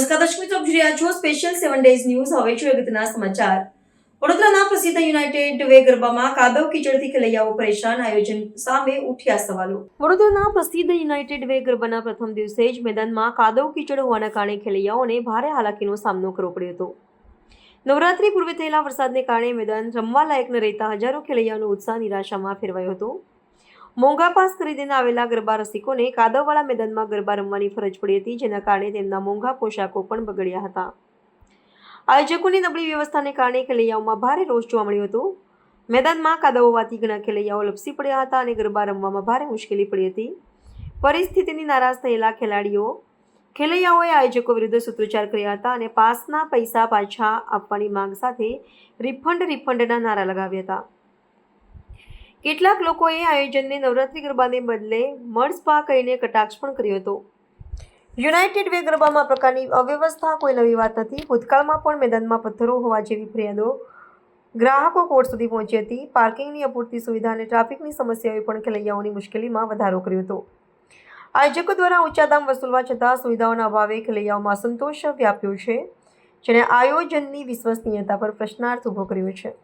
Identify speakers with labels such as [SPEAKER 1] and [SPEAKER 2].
[SPEAKER 1] નમસ્કાર દર્શક મિત્રો, આપ જોઈ રહ્યા છો સ્પેશિયલ 7 ડેઝ ન્યૂઝ. હવે જોઈએ અગત્યના સમાચાર. વડોદરાના પ્રસિદ્ધ યુનાઇટેડ વે ગરબામાં કાદવ કીચડથી ખેલૈયાઓ પરેશાન, આયોજન સામે ઉઠ્યા સવાલો. વડોદરાના પ્રસિદ્ધ યુનાઇટેડ વે ગરબાના પ્રથમ દિવસે જ મેદાનમાં કાદવ કીચડ હોવાના કારણે ખેલૈયાઓને ભારે હાલાકીનો સામનો કરવો પડ્યો હતો. નવરાત્રી પૂર્વે થયેલા વરસાદને કારણે મેદાન રમવા લાયક ન રહેતા હજારો ખેલૈયાઓનો ઉત્સાહ નિરાશામાં ફેરવાયો હતો. મોંઘા પાસ ખરીદીને આવેલા ગરબા રસિકોને કાદવવાળા મેદાનમાં ગરબા રમવાની ફરજ પડી હતી, જેના કારણે તેમના મોંઘા પોશાકો પણ બગડ્યા હતા. આયોજકોની નબળી વ્યવસ્થાને કારણે ખેલૈયાઓમાં ભારે રોષ જોવા મળ્યો હતો. મેદાનમાં કાદવ હોવાથી ઘણા ખેલૈયાઓ લપસી પડ્યા હતા અને ગરબા રમવામાં ભારે મુશ્કેલી પડી હતી. પરિસ્થિતિની નારાજ થયેલા ખેલૈયાઓએ આયોજકો વિરુદ્ધ સૂત્રોચ્ચાર કર્યા હતા અને પાસના પૈસા પાછા આપવાની માંગ સાથે રિફંડના નારા લગાવ્યા હતા. કેટલાક લોકોએ આયોજનને નવરાત્રી ગરબાને બદલે મર્ડ સ્પા કહીને કટાક્ષ પણ કર્યો હતો. યુનાઇટેડ વે ગરબામાં આ પ્રકારની અવ્યવસ્થા કોઈ નવી વાત નથી. ભૂતકાળમાં પણ મેદાનમાં પથ્થરો હોવા જેવી ફરિયાદો ગ્રાહકો કોર્ટ સુધી પહોંચી હતી. પાર્કિંગની અપૂરતી સુવિધા અને ટ્રાફિકની સમસ્યાઓએ પણ ખેલૈયાઓની મુશ્કેલીમાં વધારો કર્યો હતો. આયોજકો દ્વારા ઊંચા દામ વસૂલવા છતાં સુવિધાઓના અભાવે ખેલૈયાઓમાં અસંતોષ વ્યાપ્યો છે, જેણે આયોજનની વિશ્વસનીયતા પર પ્રશ્નાર્થ ઊભો કર્યો છે.